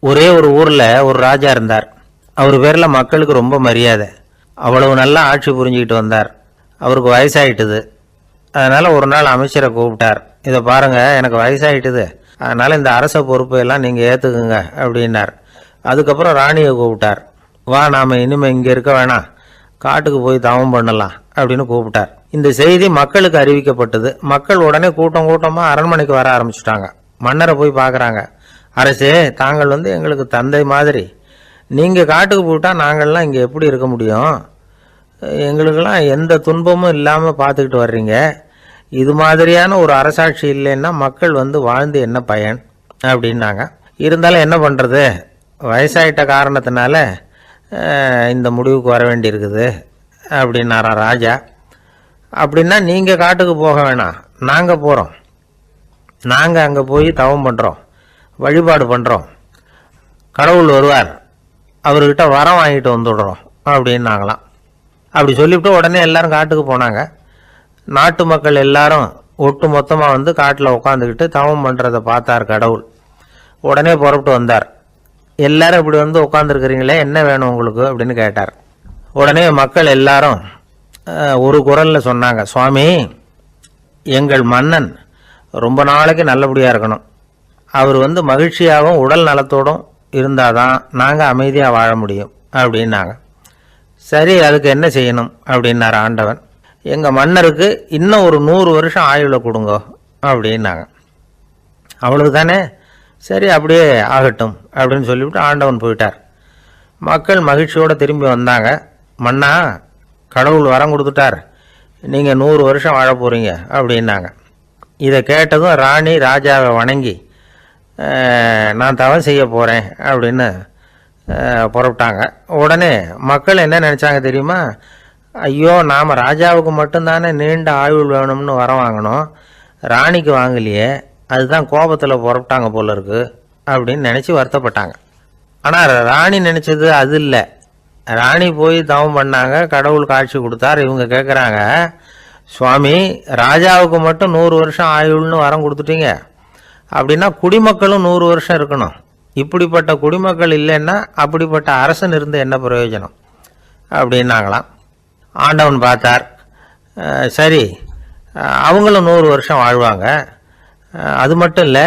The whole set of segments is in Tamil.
ஒரே ஒரு ஊரில் ஒரு ராஜா இருந்தார். அவர் பேரில் மக்களுக்கு ரொம்ப மரியாதை. அவ்வளவு நல்லா ஆட்சி புரிஞ்சுக்கிட்டு வந்தார். அவருக்கு வயசாயிட்டுது. அதனால் ஒரு நாள் அமைச்சரை கூப்பிட்டார். இதை பாருங்கள், எனக்கு வயசாயிட்டுது, அதனால் இந்த அரச பொறுப்பையெல்லாம் நீங்கள் ஏற்றுக்குங்க அப்படின்னார். அதுக்கப்புறம் ராணியை கூப்பிட்டார். வா, நாம் இனிமேல் இங்கே இருக்க வேணாம், காட்டுக்கு போய் தவம் பண்ணலாம் அப்படின்னு கூப்பிட்டார். இந்த செய்தி மக்களுக்கு அறிவிக்கப்பட்டது. மக்கள் உடனே கூட்டம் கூட்டமாக அரண்மனைக்கு வர ஆரம்பிச்சுட்டாங்க. மன்னரை போய் பார்க்குறாங்க. அரசே, தாங்கள் எங்களுக்கு தந்தை மாதிரி. நீங்கள் காட்டுக்கு போயிட்டால் நாங்கள்லாம் இங்கே எப்படி இருக்க முடியும்? எங்களுக்கெல்லாம் எந்த துன்பமும் இல்லாமல் பார்த்துக்கிட்டு வர்றீங்க. இது மாதிரியான ஒரு அரசாட்சி இல்லைன்னா மக்கள் வாழ்ந்து என்ன பயன் அப்படின்னாங்க. இருந்தாலும் என்ன பண்ணுறது, வயசாயிட்ட காரணத்தினால இந்த முடிவுக்கு வர வேண்டியிருக்குது அப்படின்னாரா ராஜா. அப்படின்னா நீங்கள் காட்டுக்கு போக வேணாம், நாங்கள் போகிறோம். நாங்கள் அங்கே போய் தவம் பண்ணுறோம், வழிபாடு பண்ணுறோம். கடவுள் வருவார், அவர்கிட்ட வரம் வாங்கிட்டு வந்துடுறோம் அப்படின்னாங்களாம். அப்படி சொல்லிவிட்டு உடனே எல்லாரும் காட்டுக்கு போனாங்க. நாட்டு மக்கள் எல்லாரும் ஒட்டு மொத்தமாக காட்டில் உட்காந்துக்கிட்டு தவம் பண்ணுறதை பார்த்தார் கடவுள். உடனே புறப்பட்டு வந்தார். எல்லாரும் இப்படி உட்காந்துருக்கிறீங்களே, என்ன வேணும் உங்களுக்கு அப்படின்னு கேட்டார். உடனே மக்கள் எல்லாரும் ஒரு குரலில் சொன்னாங்க, சுவாமி, எங்கள் மன்னன் ரொம்ப நாளைக்கு நல்லபடியாக இருக்கணும். அவர் மகிழ்ச்சியாகவும் உடல் நலத்தோடும் இருந்தால் தான் நாங்கள் அமைதியாக வாழ முடியும் அப்படின்னாங்க. சரி, அதுக்கு என்ன செய்யணும் அப்படின்னார் ஆண்டவன். எங்கள் மன்னருக்கு இன்னும் ஒரு 100 வருஷம் ஆயுளை கொடுங்க அப்படின்னாங்க. அவ்வளவு தானே, சரி அப்படியே ஆகட்டும் அப்படின்னு சொல்லிவிட்டு ஆண்டவன் போயிட்டார். மக்கள் மகிழ்ச்சியோடு திரும்பி வந்தாங்க. மன்னா, கடவுள் வரம் கொடுத்துட்டார், நீங்கள் 100 வருஷம் வாழ போகிறீங்க அப்படின்னாங்க. இதை கேட்டதும் ராணி ராஜாவை வணங்கி, நான் தவம் செய்ய போகிறேன் அப்படின்னு புறப்பட்டாங்க. உடனே மக்கள் என்ன நினச்சாங்க தெரியுமா? ஐயோ, நாம் ராஜாவுக்கு மட்டும்தானே நீண்ட ஆயுள் வேணும்னு வரம் வாங்கினோம், ராணிக்கு வாங்கலையே, அதுதான் கோபத்தில் புறப்பட்டாங்க போல இருக்கு அப்படின்னு நினச்சி வருத்தப்பட்டாங்க. ஆனால் ராணி நினச்சது அது இல்லை. ராணி போய் தவம் பண்ணாங்க, கடவுள் காட்சி கொடுத்தார். இவங்க கேட்குறாங்க, சுவாமி, ராஜாவுக்கு மட்டும் 100 வருஷம் ஆயுள்னு வரம் கொடுத்துட்டீங்க, அப்படின்னா குடிமக்களும் 100 வருஷம் இருக்கணும். இப்படிப்பட்ட குடிமக்கள் இல்லைன்னா அப்படிப்பட்ட அரசன் இருந்து என்ன பிரயோஜனம் அப்படின்னாங்களாம். ஆண்டவன் பார்த்தார். சரி, அவங்களும் 100 வருஷம் வாழ்வாங்க, அது மட்டும் இல்லை,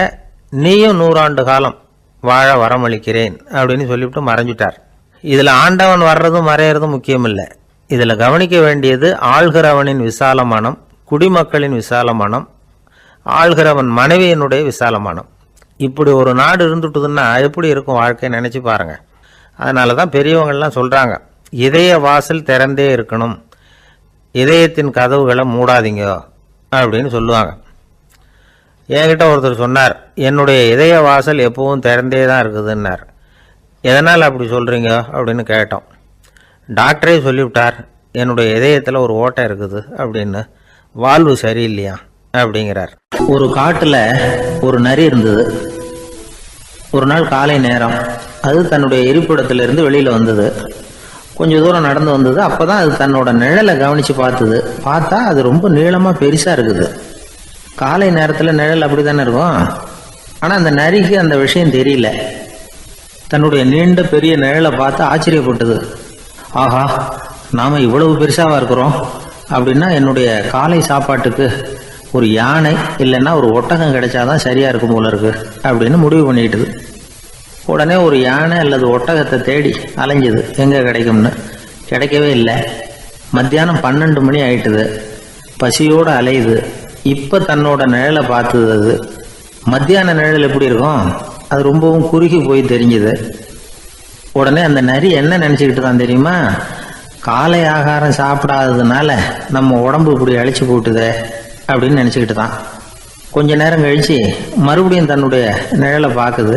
நீயும் 100 ஆண்டு காலம் வாழ வரமளிக்கிறேன் அப்படின்னு சொல்லிவிட்டு மறைஞ்சிட்டார். இதில் ஆண்டவன் வர்றதும் மறையிறதும் முக்கியம் இல்லை. இதில் கவனிக்க வேண்டியது ஆள்கிறவனின் விசாலமானம், குடிமக்களின் விசாலமானம், ஆள்கிறவன் மனைவியினுடைய விசாலமானம். இப்படி ஒரு நாடு இருந்துட்டுதுன்னா எப்படி இருக்கும் வாழ்க்கை நினச்சி பாருங்கள். அதனால தான் பெரியவங்கள்லாம் சொல்கிறாங்க, இதய வாசல் திறந்தே இருக்கணும், இதயத்தின் கதவுகளை மூடாதீங்க அப்படின்னு சொல்லுவாங்க. என்கிட்ட ஒருத்தர் சொன்னார், என்னுடைய இதய வாசல் எப்பவும் திறந்தே தான் இருக்குதுன்னார். எதனால் அப்படி சொல்கிறீங்க அப்படின்னு கேட்டோம். டாக்டரே சொல்லிவிட்டார், என்னுடைய இதயத்தில் ஒரு ஓட்டை இருக்குது அப்படின்னு, வால்வு சரியில்லையா அப்படிங்கிறார். ஒரு காட்டில் ஒரு நரி இருந்தது. ஒரு நாள் காலை நேரம் அது தன்னுடைய இருப்பிடத்திலிருந்து வெளியில் வந்தது. கொஞ்சம் தூரம் நடந்து வந்தது. அப்போ தான் அது தன்னோட நிழலை கவனித்து பார்த்தா அது ரொம்ப நீளமாக பெருசாக இருக்குது. காலை நேரத்தில் நிழல் அப்படி தானே இருக்கும். ஆனால் அந்த நரிக்கு அந்த விஷயம் தெரியல. தன்னுடைய நீண்ட பெரிய நிழலை பார்த்து ஆச்சரியப்பட்டது. ஆஹா, நாம் இவ்வளவு பெருசாக இருக்கிறோம் அப்படின்னா என்னுடைய காலை சாப்பாட்டுக்கு ஒரு யானை இல்லைன்னா ஒரு ஒட்டகம் கிடைச்சாதான் சரியாக இருக்கும் போல இருக்கு அப்படின்னு முடிவு பண்ணிக்கிட்டுது. உடனே ஒரு யானை அல்லது ஒட்டகத்தை தேடி அலைஞ்சது, எங்கே கிடைக்கும்னு. கிடைக்கவே இல்லை. மத்தியானம் 12 மணி ஆயிட்டுது. பசியோடு அலையுது. இப்போ தன்னோட நிழலை பார்த்தது. அது மத்தியான நிழல் எப்படி இருக்கும், அது ரொம்பவும் குறுகி போய் தெரிஞ்சுது. உடனே அந்த நரி என்ன நினச்சிக்கிட்டு தான் தெரியுமா, காலை ஆகாரம் சாப்பிடாததுனால நம்ம உடம்பு இப்படி அழிச்சு போட்டுதே அப்படின்னு நினச்சிக்கிட்டு தான். கொஞ்ச நேரம் கழித்து மறுபடியும் தன்னுடைய நிழலை பார்க்குது.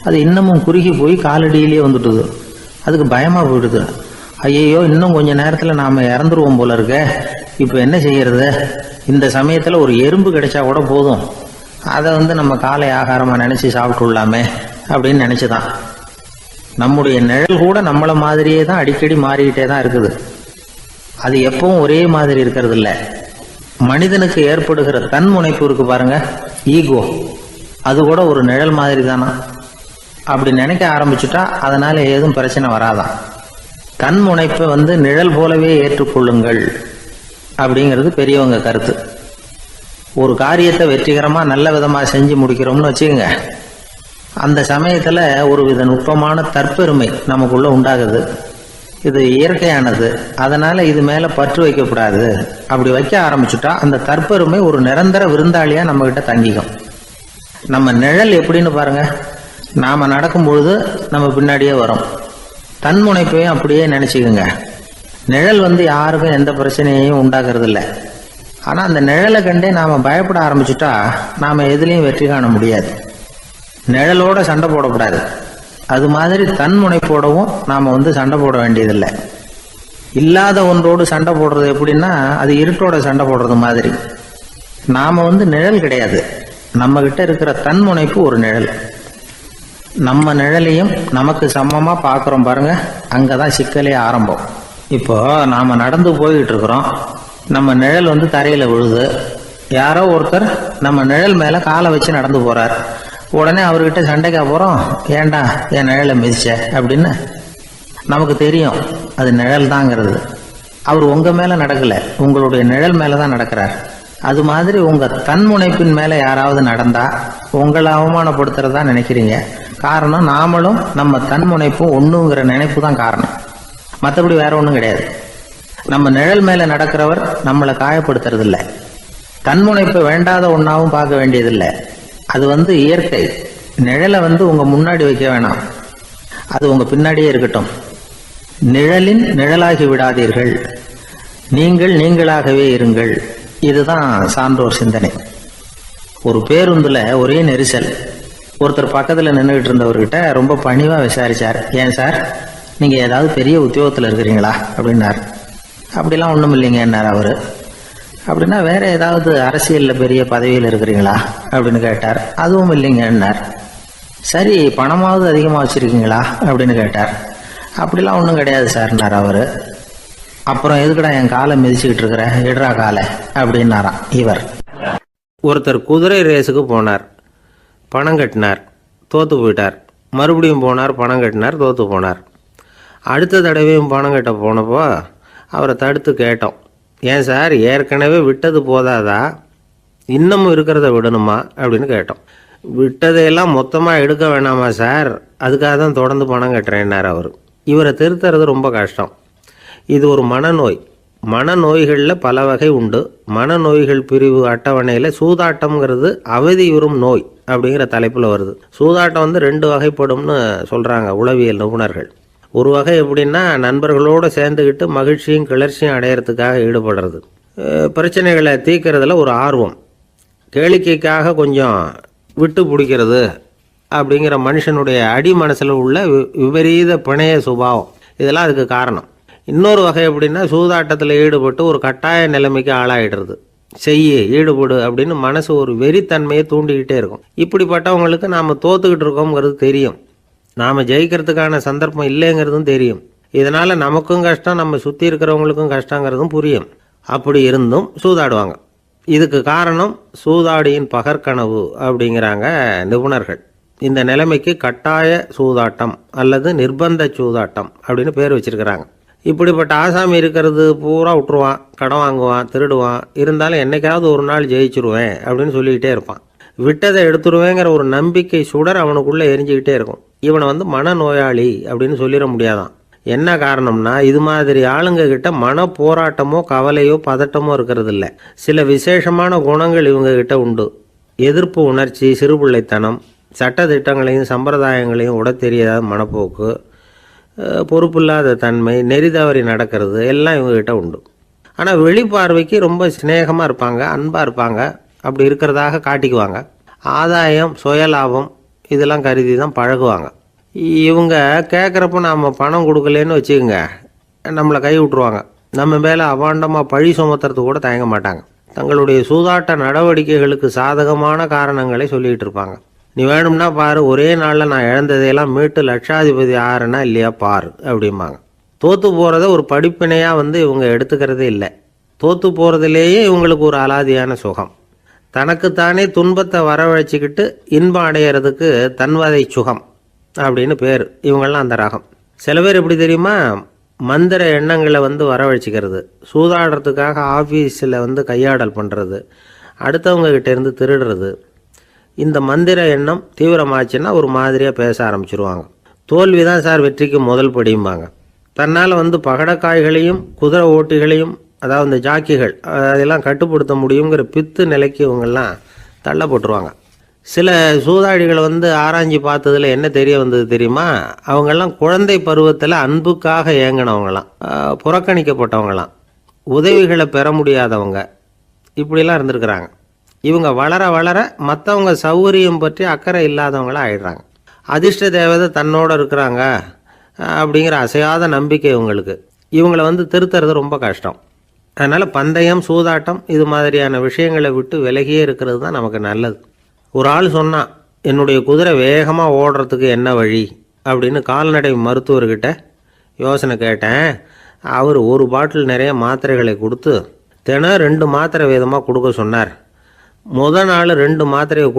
அது இன்னமும் குறுகி போய் காலடியிலேயே வந்துட்டுது. அதுக்கு பயமாக போயிடுது. ஐயையோ, இன்னும் கொஞ்சம் நேரத்தில் நாம் இறந்துருவோம் போல இருக்க, இப்போ என்ன செய்யறது? இந்த சமயத்தில் ஒரு எறும்பு கிடைச்சா கூட போதும், அதை நம்ம காலை ஆகாரமாக நினச்சி சாப்பிட்டுள்ளாமே அப்படின்னு நினச்சிதான். நம்முடைய நிழல் கூட நம்மளை மாதிரியே தான் அடிக்கடி மாறிக்கிட்டே தான் இருக்குது. அது எப்பவும் ஒரே மாதிரி இருக்கிறது இல்லை. மனிதனுக்கு ஏற்படுகிற தன்முனைப்பு இருக்கு பாருங்க, ஈகோ, அது கூட ஒரு நிழல் மாதிரி தானா. அப்படி நினைக்க ஆரம்பிச்சுட்டா அதனால ஏதும் பிரச்சனை வராதான். தன் முனைப்பை நிழல் போலவே ஏற்றுக்கொள்ளுங்கள் அப்படிங்கிறது பெரியவங்க கருத்து. ஒரு காரியத்தை வெற்றிகரமாக நல்ல விதமாக செஞ்சு முடிக்கிறோம்னு வச்சுக்கோங்க, அந்த சமயத்தில் ஒரு வித நுட்பமான தற்பெருமை நமக்குள்ள உண்டாகுது. இது இயற்கையானது, அதனால இது மேலே பற்று வைக்கக்கூடாது. அப்படி வைக்க ஆரம்பிச்சுட்டா அந்த தற்பெருமை ஒரு நிரந்தர விருந்தாளியாக நம்மகிட்ட தங்கிக்கும். நம்ம நிழல் எப்படின்னு பாருங்க, நாம நடக்கும் பொழுது நம்ம பின்னாடியே வரும். தன்முனைப்பையும் அப்படியே நினைச்சுக்குங்க. நிழல் யாருக்கும் எந்த பிரச்சனையையும் உண்டாக்குறது இல்லை. ஆனால் அந்த நிழலை கண்டே நாம் பயப்பட ஆரம்பிச்சுட்டா நாம் எதுலேயும் வெற்றி காண முடியாது. நிழலோட சண்டை போடக்கூடாது. அது மாதிரி தன்முனைப்போடவும் நாம் சண்டை போட வேண்டியதில்லை. இல்லாத ஒன்றோடு சண்டை போடுறது எப்படின்னா, அது இருட்டோட சண்டை போடுறது மாதிரி. நாம் நிழல் கிடையாது, நம்ம கிட்ட இருக்கிற தன்முனைப்பு ஒரு நிழல். நம்ம நிழலையும் நமக்கு சமமாக பார்க்குறோம் பாருங்க, அங்கே தான் சிக்கலே ஆரம்பம். இப்போ நாம் நடந்து போய்கிட்டு இருக்கிறோம், நம்ம நிழல் தரையில் விழுது. யாரோ ஒருத்தர் நம்ம நிழல் மேலே காலை வச்சு நடந்து போகிறார். உடனே அவர்கிட்ட சண்டைக்கா போகிறோம், ஏண்டா என் நிழலை மிதிச்ச அப்படின்னு. நமக்கு தெரியும் அது நிழல் தாங்கிறது. அவர் உங்கள் மேலே நடக்கலை, உங்களுடைய நிழல் மேலே தான் நடக்கிறார். அது மாதிரி உங்கள் தன்முனைப்பின் மேலே யாராவது நடந்தால் உங்களை அவமானப்படுத்துறதா நினைக்கிறீங்க. காரணம், நாமளும் நம்ம தன்முனைப்பும் ஒன்றுங்கிற நினைப்பு தான் காரணம், மற்றபடி வேற ஒன்றும் கிடையாது. நம்ம நிழல் மேலே நடக்கிறவர் நம்மளை காயப்படுத்துறதில்லை. தன்முனைப்பை வேண்டாத ஒன்றாவும் பார்க்க வேண்டியதில்லை. அது இயற்கை. நிழலை உங்கள் முன்னாடி வைக்க வேணாம், அது உங்கள் பின்னாடியே இருக்கட்டும். நிழலின் நிழலாகி விடாதீர்கள், நீங்கள் நீங்களாகவே இருங்கள். இதுதான் சான்றோர் சிந்தனை. ஒரு பேருந்துல ஒரே நெரிசல். ஒருத்தர் பக்கத்தில் நின்றுகிட்டு இருந்தவர்கிட்ட ரொம்ப பணிவாக விசாரிச்சார், ஏன் சார் நீங்கள் ஏதாவது பெரிய உத்தியோகத்தில் இருக்கிறீங்களா அப்படின்னார். அப்படிலாம் ஒன்றும் இல்லைங்கன்னார் அவர். அப்படின்னா வேற ஏதாவது அரசியலில் பெரிய பதவியில் இருக்கிறீங்களா அப்படின்னு கேட்டார். அதுவும் இல்லைங்கன்னார். சரி, பணமாவது அதிகமாக வச்சுருக்கீங்களா அப்படின்னு கேட்டார். அப்படிலாம் ஒன்றும் கிடையாது சார்னார் அவர். அப்புறம் எதுக்குடா என் காலை மிதிச்சுக்கிட்டு இருக்கிற, இடரா காலை அப்படின்னாராம் இவர். ஒருத்தர் குதிரை ரேஸுக்கு போனார், பணம் கட்டினார், தோற்று போயிட்டார். மறுபடியும் போனார், பணம் கட்டினார், தோற்று போனார். அடுத்த தடவையும் பணம் கட்ட போனப்போ அவரை தடுத்து கேட்டோம், ஏன் சார் ஏற்கனவே விட்டது போதாதா, இன்னமும் இருக்கிறத விடணுமா அப்படின்னு கேட்டோம். விட்டதையெல்லாம் மொத்தமாக எடுக்க வேணாமா சார், அதுக்காக தான் தொடர்ந்து பணம் கட்டுறேன்னார் அவர். இவரை திருத்துறது ரொம்ப கஷ்டம். இது ஒரு மனநோய். மனநோய்களில் பல வகை உண்டு. மனநோய்கள் பிரிவு அட்டவணையில் சூதாட்டம்ங்கிறது அவதியுறும் நோய் அப்படிங்கிற தலைப்பில் வருது. சூதாட்டம் 2 வகைப்படும்னு சொல்கிறாங்க உளவியல் நிபுணர்கள். ஒரு வகை எப்படின்னா, நண்பர்களோடு சேர்ந்துக்கிட்டு மகிழ்ச்சியும் கிளர்ச்சியும் அடையிறதுக்காக ஈடுபடுறது. பிரச்சனைகளை தீர்க்கறதுல ஒரு ஆர்வம், கேளிக்கைக்காக கொஞ்சம் விட்டு பிடிக்கிறது அப்படிங்கிற மனுஷனுடைய அடி மனசில் உள்ள விபரீத பிணைய சுபாவம், இதெல்லாம் அதுக்கு காரணம். இன்னொரு வகை எப்படின்னா, சூதாட்டத்தில் ஈடுபட்டு ஒரு கட்டாய நிலைமைக்கு ஆளாயிடுறது. ஈடுபடு அப்படின்னு மனசு ஒரு வெறித்தன்மையை தூண்டிக்கிட்டே இருக்கும். இப்படிப்பட்டவங்களுக்கு நாம் தோத்துக்கிட்டு இருக்கோங்கிறது தெரியும், நாம் ஜெயிக்கிறதுக்கான சந்தர்ப்பம் இல்லைங்கிறதும் தெரியும். இதனால் நமக்கும் கஷ்டம், நம்ம சுற்றி இருக்கிறவங்களுக்கும் கஷ்டங்கிறதும் புரியும். அப்படி இருந்தும் சூதாடுவாங்க. இதுக்கு காரணம் சூதாடியின் பகற்கனவு அப்படிங்கிறாங்க நிபுணர்கள். இந்த நிலைமைக்கு கட்டாய சூதாட்டம் அல்லது நிர்பந்த சூதாட்டம் அப்படின்னு பேர் வச்சிருக்கிறாங்க. இப்படிப்பட்ட ஆசாமி இருக்கிறது பூரா விட்டுருவான், கடன் வாங்குவான், திருடுவான். இருந்தாலும் என்னைக்காவது ஒரு நாள் ஜெயிச்சிருவேன் அப்படின்னு சொல்லிக்கிட்டே இருப்பான். விட்டதை எடுத்துருவேங்கிற ஒரு நம்பிக்கை சுடர் அவனுக்குள்ளே எரிஞ்சிக்கிட்டே இருக்கும். இவனை மனநோயாளி அப்படின்னு சொல்லிட முடியாதான். என்ன காரணம்னா, இது மாதிரி ஆளுங்க கிட்ட மன போராட்டமோ கவலையோ பதட்டமோ இருக்கிறது இல்லை. சில விசேஷமான குணங்கள் இவங்க கிட்ட உண்டு. எதிர்ப்பு உணர்ச்சி, சிறுபிள்ளைத்தனம், சட்ட திட்டங்களையும் சம்பிரதாயங்களையும் உட தெரியாத மனப்போக்கு, பொறுப்பில்லாத தன்மை, நெறி தவறி நடக்கிறது எல்லாம் இவங்ககிட்ட உண்டு. ஆனால் வெளிப்பார்வைக்கு ரொம்ப சிநேகமாக இருப்பாங்க, அன்பாக இருப்பாங்க. அப்படி இருக்கிறதாக காட்டிக்குவாங்க. ஆதாயம், சுயலாபம் இதெல்லாம் கருதி தான் பழகுவாங்க. இவங்க கேட்குறப்ப நாம் பணம் கொடுக்கலன்னு வச்சுக்கோங்க, நம்மளை கை விட்டுருவாங்க. நம்ம மேலே அபாண்டமாக பழி சுமத்துறது கூட தயங்க மாட்டாங்க. தங்களுடைய சூதாட்ட நடவடிக்கைகளுக்கு சாதகமான காரணங்களை சொல்லிகிட்டு இருப்பாங்க. நீ வேணும்னா பாரு, ஒரே நாளில் நான் இழந்ததையெல்லாம் மீட்டு லட்சாதிபதி ஆறேன்னா இல்லையா பாரு அப்படிம்பாங்க. தோற்று போகிறத ஒரு படிப்பினையாக இவங்க எடுத்துக்கிறதே இல்லை. தோற்று போகிறதுலேயே இவங்களுக்கு ஒரு அலாதியான சுகம். தனக்குத்தானே துன்பத்தை வரவழைச்சிக்கிட்டு இன்பம் அடையிறதுக்கு தன்வதை சுகம். அப்படின்னு பேர். இவங்கெல்லாம் அந்த ரகம். சில பேர் எப்படி தெரியுமா, மந்திர எண்ணங்களை வரவழைச்சிக்கிறது, சூதாடுறதுக்காக ஆஃபீஸில் கையாடல் பண்ணுறது, அடுத்தவங்க கிட்டேருந்து திருடுறது. இந்த மந்திர எண்ணம் தீவிரமாச்சுன்னா ஒரு மாதிரியாக பேச ஆரம்பிச்சிருவாங்க. தோல்வி தான் சார் வெற்றிக்கு முதல் படியும்பாங்க. தன்னால் பகடக்காய்களையும் குதிரை ஓட்டிகளையும், அதாவது இந்த ஜாக்கிகள், அதெல்லாம் கட்டுப்படுத்த முடியுங்கிற பித்து நிலைக்கு இவங்கெல்லாம் தள்ளப்பட்டுருவாங்க. சில சூதாடிகளை ஆராய்ச்சி பார்த்ததில் என்ன தெரிய வந்தது தெரியுமா, அவங்கெல்லாம் குழந்தை பருவத்தில் அன்புக்காக ஏங்கினவங்களாம், புறக்கணிக்கப்பட்டவங்களாம், உதவிகளை பெற முடியாதவங்க, இப்படிலாம் இருந்திருக்கிறாங்க. இவங்க வளர வளர மற்றவங்க சௌகரியம் பற்றி அக்கறை இல்லாதவங்களாக ஆயிடுறாங்க. அதிர்ஷ்ட தேவதை தன்னோடு இருக்கிறாங்க அப்படிங்கிற அசையாத நம்பிக்கை இவங்களுக்கு. இவங்களை திருத்துறது ரொம்ப கஷ்டம். அதனால் பந்தயம், சூதாட்டம் இது மாதிரியான விஷயங்களை விட்டு விலகியே இருக்கிறது தான் நமக்கு நல்லது. ஒரு ஆள் சொன்னான், என்னுடைய குதிரை வேகமாக ஓடுறதுக்கு என்ன வழி அப்படின்னு கால்நடை மருத்துவர்கிட்ட யோசனை கேட்டேன். அவர் ஒரு பாட்டில் நிறைய மாத்திரைகளை கொடுத்து தினம் 2 மாத்திரை விதமாக கொடுக்க சொன்னார். முதல் நாள் 2 மாத்திரையை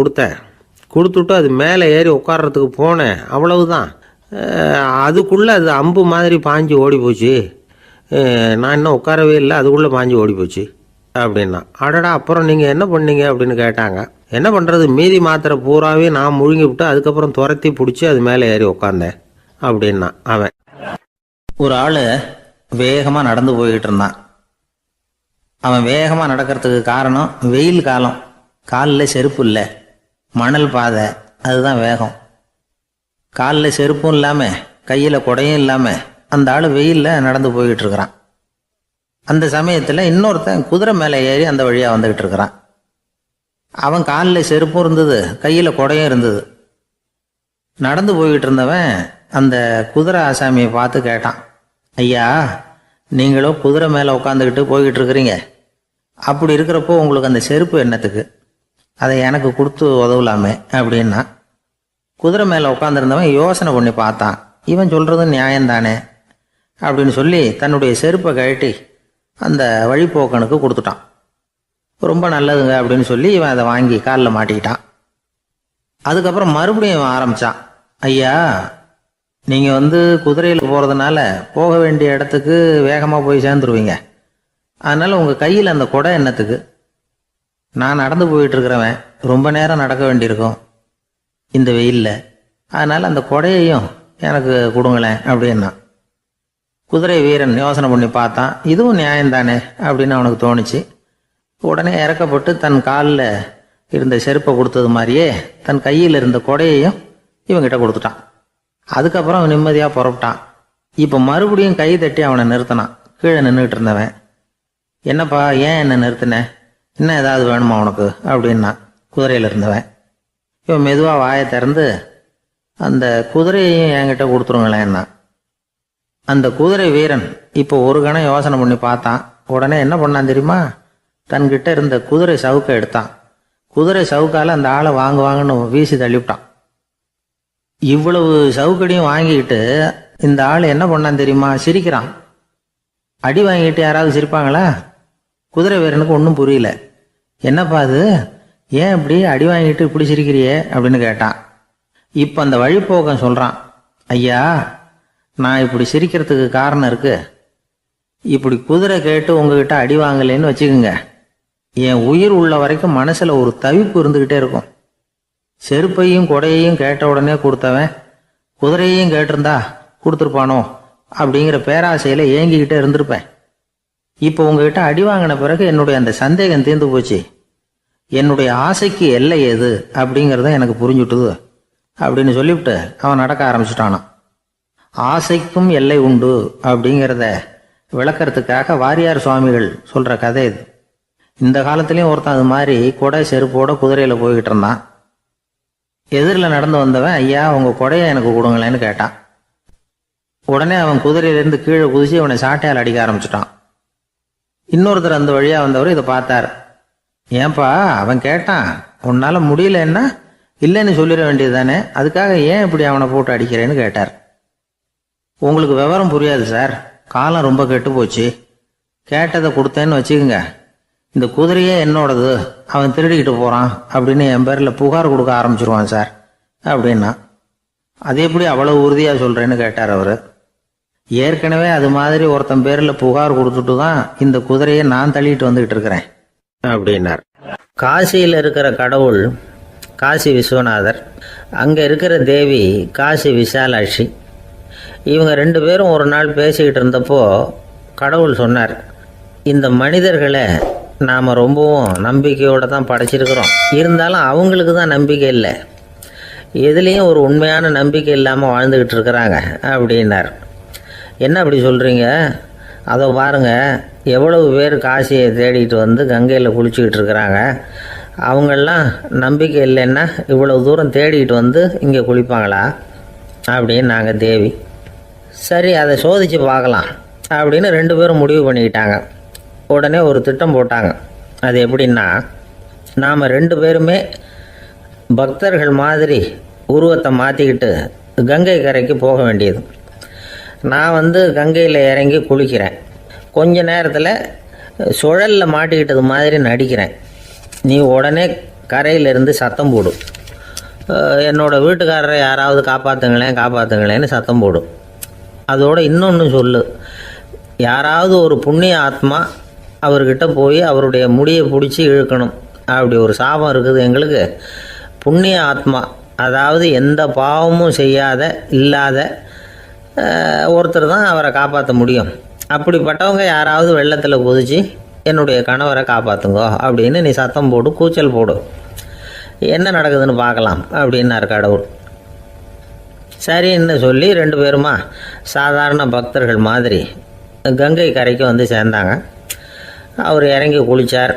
கொடுத்துட்டு அது மேலே ஏறி உட்கார்றதுக்கு போனேன். அவ்வளவுதான். அதுக்குள்ளே அது அம்பு மாதிரி பாஞ்சு ஓடி போச்சு. நான் இன்னும் உட்காரவே இல்லை, அதுக்குள்ளே பாஞ்சு ஓடி போச்சு அப்படின்னா. அடடா, அப்புறம் நீங்கள் என்ன பண்ணீங்க அப்படின்னு கேட்டாங்க. என்ன பண்ணுறது, மீதி மாத்திரை பூராவே நான் முழுங்கி விட்டு அதுக்கப்புறம் துரத்தி பிடிச்சி அது மேலே ஏறி உட்காந்தேன் அப்படின்னா அவன். ஒரு ஆள் வேகமாக நடந்து போய்கிட்டு இருந்தான். அவன் வேகமாக நடக்கிறதுக்கு காரணம் வெயில் காலம், காலில் செருப்பு இல்லை, மணல் பாதை, அதுதான் வேகம். காலில் செருப்பும் இல்லாமல் கையில் குடையும் இல்லாமல் அந்த ஆள் வெயிலில் நடந்து போய்கிட்டு இருக்கிறான். அந்த சமயத்தில் இன்னொருத்தன் குதிரை மேலே ஏறி அந்த வழியாக வந்துக்கிட்டு இருக்கிறான். அவன் காலில் செருப்பும் இருந்தது, கையில் குடையும் இருந்தது. நடந்து போய்கிட்டு இருந்தவன் அந்த குதிரை ஆசாமியை பார்த்து கேட்டான், ஐயா, நீங்களும் குதிரை மேலே உட்காந்துக்கிட்டு போய்கிட்டு இருக்கிறீங்க, அப்படி இருக்கிறப்போ உங்களுக்கு அந்த செருப்பு என்னத்துக்கு, அதை எனக்கு கொடுத்து உதவலாமே அப்படின்னா. குதிரை மேலே உட்காந்துருந்தவன் யோசனை பண்ணி பார்த்தான். இவன் சொல்கிறது நியாயம்தானே அப்படின்னு சொல்லி தன்னுடைய செருப்பை கழட்டி அந்த வழிப்போக்கனுக்கு கொடுத்துட்டான். ரொம்ப நல்லதுங்க அப்படின்னு சொல்லி இவன் அதை வாங்கி காலில் மாட்டிக்கிட்டான். அதுக்கப்புறம் மறுபடியும் இவன் ஆரம்பித்தான், ஐயா, நீங்கள் குதிரையில் போகிறதுனால போக வேண்டிய இடத்துக்கு வேகமாக போய் சேர்ந்துருவீங்க, அதனால் உங்கள் கையில் அந்த குடை என்னத்துக்கு, நான் நடந்து போயிட்டுருக்கிறவன் ரொம்ப நேரம் நடக்க வேண்டியிருக்கும் இந்த வெயிலில், அதனால் அந்த குடையையும் எனக்கு கொடுங்களேன் அப்படின்னா. குதிரை வீரன் யோசனை பண்ணி பார்த்தான், இதுவும் நியாயம்தானே அப்படின்னு அவனுக்கு தோணுச்சு. உடனே இறக்கப்பட்டு தன் காலில் இருந்த செருப்பை கொடுத்தது மாதிரியே தன் கையில் இருந்த கொடையையும் இவங்கிட்ட கொடுத்துட்டான். அதுக்கப்புறம் அவன் நிம்மதியாக புறப்பட்டான். இப்போ மறுபடியும் கை தட்டி அவனை நிறுத்தினான். கீழே நின்றுட்டு இருந்தவன், என்னப்பா ஏன் என்ன நிறுத்தின, இன்னும் ஏதாவது வேணுமா உனக்கு அப்படின்னா குதிரையில் இருந்தவன். இவன் மெதுவாக வாயை திறந்து அந்த குதிரையையும் என்கிட்ட கொடுத்துருங்களேன்னா. அந்த குதிரை வீரன் இப்போ ஒரு கணம் யோசனை பண்ணி பார்த்தான். உடனே என்ன பண்ணான் தெரியுமா, தன்கிட்ட இருந்த குதிரை சவுக்கை எடுத்தான். குதிரை சவுக்கால் அந்த ஆளை வாங்குவாங்கன்னு வீசி தள்ளிவிட்டான். இவ்வளவு சவுக்கடியும் வாங்கிக்கிட்டு இந்த ஆள் என்ன பண்ணான் தெரியுமா, சிரிக்கிறான். அடி வாங்கிட்டு யாராவது சிரிப்பாங்களா? குதிரை வீரனுக்கு ஒன்றும் புரியல. என்னப்பா அது, ஏன் இப்படி அடி வாங்கிட்டு இப்படி சிரிக்கிறியே அப்படின்னு கேட்டான். இப்போ அந்த வழிப்போக்கன் சொல்கிறான், ஐயா, நான் இப்படி சிரிக்கிறதுக்கு காரணம் இருக்கு. இப்படி குதிரை கேட்டு உங்ககிட்ட அடி வாங்கலைன்னு வச்சுக்கோங்க, என் உயிர் உள்ள வரைக்கும் மனசில் ஒரு தவிப்பு இருந்துக்கிட்டே இருக்கும். செருப்பையும் கொடையையும் கேட்ட உடனே கொடுத்தவன் குதிரையையும் கேட்டிருந்தா கொடுத்துருப்பானோ அப்படிங்கிற பேராசையில் ஏங்கிக்கிட்டே இருந்திருப்பேன். இப்போ உங்ககிட்ட அடி வாங்கின பிறகு என்னுடைய அந்த சந்தேகம் தீர்ந்து போச்சு. என்னுடைய ஆசைக்கு எல்லை எது அப்படிங்கிறத எனக்கு புரிஞ்சுட்டுது அப்படின்னு சொல்லிவிட்டு அவன் நடக்க ஆரம்பிச்சுட்டானான். ஆசைக்கும் எல்லை உண்டு அப்படிங்கிறத விளக்கறதுக்காக வாரியார் சுவாமிகள் சொல்கிற கதை இது. இந்த காலத்துலேயும் ஒருத்தன் அது மாதிரி கொடை செருப்போட குதிரையில் போய்கிட்டு இருந்தான். எதிரில் நடந்து வந்தவன், ஐயா, உங்கள் கொடையை எனக்கு கொடுங்களேன்னு கேட்டான். உடனே அவன் குதிரையிலேருந்து கீழே குதிச்சு அவனை சாட்டையால் அடிக்க ஆரம்பிச்சிட்டான். இன்னொருத்தர் அந்த வழியாக வந்தவர் இதை பார்த்தார். ஏன்பா, அவன் கேட்டான், உன்னால் முடியலன்னா இல்லைன்னு சொல்லிட வேண்டியது தானே, அதுக்காக ஏன் இப்படி அவனை போட்டு அடிக்கிறேன்னு கேட்டார். உங்களுக்கு விவரம் புரியாது சார், காலம் ரொம்ப கெட்டு போச்சு. கேட்டதை கொடுத்தேன்னு வச்சுக்கோங்க, இந்த குதிரையே என்னோடது, அவன் திருடிக்கிட்டு போகிறான் அப்படின்னு என் பேரில் புகார் கொடுக்க ஆரம்பிச்சிருவான் சார் அப்படின்னா. அது எப்படி அவ்வளோ உறுதியாக சொல்கிறேன்னு கேட்டார் அவர். ஏற்கனவே அது மாதிரி ஒருத்தன் பேரில் புகார் கொடுத்துட்டு தான் இந்த குதிரையை நான் தள்ளிட்டு வந்துகிட்டு இருக்கிறேன் அப்படின்னார். காசியில் இருக்கிற கடவுள் காசி விஸ்வநாதர், அங்கே இருக்கிற தேவி காசி விசாலாட்சி. இவங்க 2 பேரும் ஒரு நாள் பேசிக்கிட்டு இருந்தப்போ கடவுள் சொன்னார், இந்த மனிதர்களை நாம் ரொம்பவும் நம்பிக்கையோடு தான் படைச்சிருக்கிறோம், இருந்தாலும் அவங்களுக்கு தான் நம்பிக்கை இல்லை, எதுலேயும் ஒரு உண்மையான நம்பிக்கை இல்லாமல் வாழ்ந்துக்கிட்டு இருக்கிறாங்க அப்படின்னார். என்ன அப்படி சொல்கிறீங்க? அதை பாருங்கள், எவ்வளவு பேர் காசியை தேடிட்டு வந்து கங்கையில் குளிச்சுக்கிட்டு இருக்கிறாங்க, அவங்களெலாம் நம்பிக்கை இல்லைன்னா இவ்வளவு தூரம் தேடிட்டு வந்து இங்கே குளிப்பாங்களா அப்படின்னு நாங்கள் தேவி. சரி, அதை சோதித்து பார்க்கலாம் அப்படின்னு 2 பேரும் முடிவு பண்ணிக்கிட்டாங்க. உடனே ஒரு திட்டம் போட்டாங்க. அது எப்படின்னா, நாம் 2 பேருமே பக்தர்கள் மாதிரி உருவத்தை மாற்றிக்கிட்டு கங்கை கரைக்கு போக வேண்டியது. நான் வந்து கங்கையில் இறங்கி குளிக்கிறேன், கொஞ்ச நேரத்தில் சுழலில் மாட்டிக்கிட்டது மாதிரி நடிக்கிறேன். நீ உடனே கரையிலிருந்து சத்தம் போடும், என்னோடய வீட்டுக்காரரை யாராவது காப்பாற்றுங்களேன்னு சத்தம் போடும். அதோடு இன்னொன்று சொல்லு, யாராவது ஒரு புண்ணிய ஆத்மா அவர்கிட்ட போய் அவருடைய முடியை பிடிச்சி இழுக்கணும், அப்படி ஒரு சாபம் இருக்குது எங்களுக்கு. புண்ணிய ஆத்மா, அதாவது எந்த பாவமும் செய்யாத இல்லாத ஒருத்தர் தான் அவரை காப்பாற்ற முடியும். அப்படிப்பட்டவங்க யாராவது வெள்ளத்தில் குதித்து என்னுடைய கணவரை காப்பாற்றுங்கோ அப்படின்னு நீ சத்தம் போடு, கூச்சல் போடு, என்ன நடக்குதுன்னு பார்க்கலாம் அப்படின்னார் கடவுள். சரின்னு சொல்லி 2 பேருமா சாதாரண பக்தர்கள் மாதிரி கங்கை கரைக்கு வந்து சேர்ந்தாங்க. அவர் இறங்கி குளித்தார்.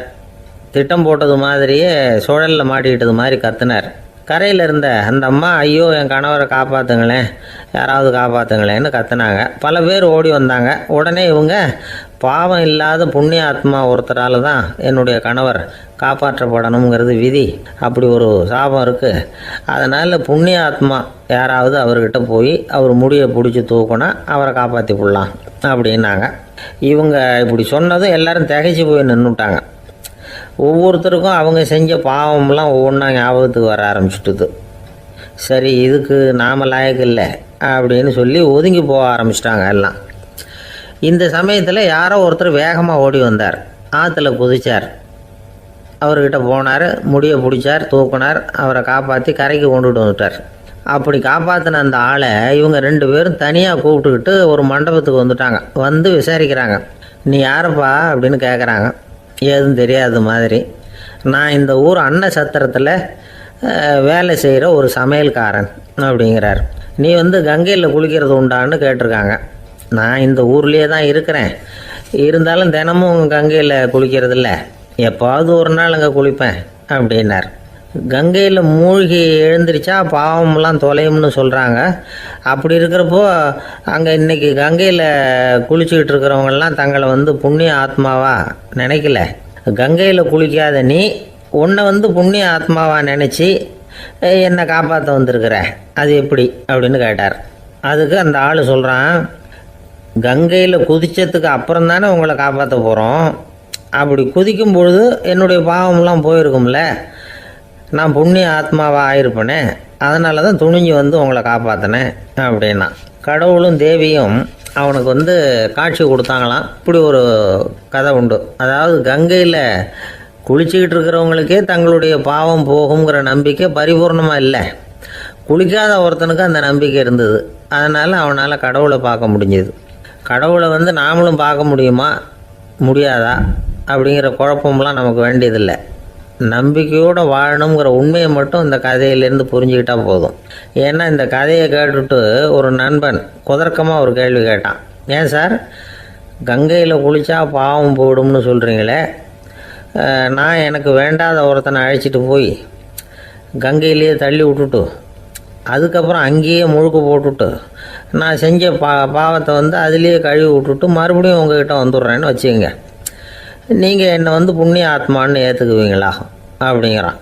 திட்டம் போட்டது மாதிரியே சுழலில் மாட்டிக்கிட்டது மாதிரி கத்துனார். கரையில் இருந்த அந்த அம்மா, ஐயோ என் கணவரை காப்பாற்றுங்களேன், யாராவது காப்பாற்றுங்களேன்னு கத்துனாங்க. பல பேர் ஓடி வந்தாங்க. உடனே இவங்க, பாவம் இல்லாத புண்ணிய ஆத்மா ஒருத்தரால் தான் என்னுடைய கணவர் காப்பாற்றப்படணுங்கிறது விதி, அப்படி ஒரு சாபம் இருக்குது, அதனால் புண்ணிய ஆத்மா யாராவது அவர்கிட்ட போய் அவர் முடியை பிடிச்சி தூக்கினா அவரை காப்பாற்றி விடலாம் அப்படின்னாங்க. இவங்க இப்படி சொன்னதும் எல்லோரும் திகைச்சு போய் நின்றுட்டாங்க. ஒவ்வொருத்தருக்கும் அவங்க செஞ்ச பாவம்லாம் ஒவ்வொன்றா ஞாபகத்துக்கு வர ஆரம்பிச்சுட்டுது. சரி, இதுக்கு நாம் லாயக்கு இல்லை அப்படின்னு சொல்லி ஒதுங்கி போக ஆரம்பிச்சிட்டாங்க எல்லாம். இந்த சமயத்தில் யாரோ ஒருத்தர் வேகமாக ஓடி வந்தார், ஆற்றுல குதிச்சார். அவர்கிட்ட போனார், முடியை பிடிச்சார், தூக்கினார், அவரை காப்பாற்றி கரைக்கு கொண்டுட்டு வந்துட்டார். அப்படி காப்பாற்றின அந்த ஆளை இவங்க 2 பேரும் தனியாக கூப்பிட்டுக்கிட்டு ஒரு மண்டபத்துக்கு வந்துட்டாங்க. வந்து விசாரிக்கிறாங்க. நீ யாரப்பா அப்படின்னு கேட்குறாங்க. ஏதும் தெரியாத மாதிரி, நான் இந்த ஊர் அன்ன சத்திரத்தில் வேலை செய்கிற ஒரு சமையல்காரன் அப்படிங்கிறார். நீ வந்து கங்கையில் குளிக்கிறது உண்டான்னு கேட்டிருக்காங்க. நான் இந்த ஊர்லேயே தான் இருக்கிறேன், இருந்தாலும் தினமும் கங்கையில் குளிக்கிறதில்ல, எப்பாவது ஒரு நாள் அங்கே குளிப்பேன் அப்படின்னார். கங்கையில் மூழ்கி எழுந்திரிச்சா பாவம்லாம் தொலையும்னு சொல்கிறாங்க. அப்படி இருக்கிறப்போ அங்கே இன்றைக்கி கங்கையில் குளிச்சுக்கிட்டு இருக்கிறவங்கெல்லாம் தங்களை வந்து புண்ணிய ஆத்மாவாக நினைக்கல. கங்கையில் குளிக்காத நீ உன்னை வந்து புண்ணிய ஆத்மாவாக நினச்சி என்னை காப்பாற்ற வந்திருக்கிற, அது எப்படி அப்படின்னு கேட்டார். அதுக்கு அந்த ஆள் சொல்கிறான், கங்கையில் குதித்ததுக்கு அப்புறம் தானே உங்களை காப்பாற்ற போகிறோம், அப்படி குதிக்கும் பொழுது என்னுடைய பாவம்லாம் போயிருக்கும்ல, நான் புண்ணிய ஆத்மாவாக ஆயிருப்பேனே, அதனால தான் துணிஞ்சு வந்து உங்களை காப்பாற்றினேன் அப்படின்னா. கடவுளும் தேவியும் அவனுக்கு வந்து காட்சி கொடுத்தாங்களாம். இப்படி ஒரு கதை உண்டு. அதாவது கங்கையில் குளிச்சுக்கிட்டு இருக்கிறவங்களுக்கே தங்களுடைய பாவம் போகுங்கிற நம்பிக்கை பரிபூர்ணமாக இல்லை, குளிக்காத ஒருத்தனுக்கு அந்த நம்பிக்கை இருந்தது. அதனால் அவனால் கடவுளை பார்க்க முடிஞ்சது. கடவுளை வந்து நாமளும் பார்க்க முடியுமா முடியாதா அப்படிங்கிற குழப்பம்லாம் நமக்கு வேண்டியதில்லை. நம்பிக்கையோடு வாழணுங்கிற உண்மையை மட்டும் இந்த கதையிலேருந்து புரிஞ்சுக்கிட்டால் போதும். ஏன்னா இந்த கதையை கேட்டுட்டு ஒரு நண்பன் குதர்க்கமாக ஒரு கேள்வி கேட்டான். ஏன் சார், கங்கையில் குளித்தா பாவம் போடும்னு சொல்கிறீங்களே, நான் எனக்கு வேண்டாத ஒருத்தனை அழைச்சிட்டு போய் கங்கையிலேயே தள்ளி விட்டுட்டு அதுக்கப்புறம் அங்கேயே முழுக்க போட்டுட்டு நான் செஞ்ச பாவத்தை வந்து அதுலேயே கழுவி விட்டுட்டு மறுபடியும் உங்ககிட்ட வந்துடுறேன்னு வச்சுக்கோங்க, நீங்கள் என்னை வந்து புண்ணிய ஆத்மான்னு ஏற்றுக்குவீங்களா அப்படிங்கிறான்.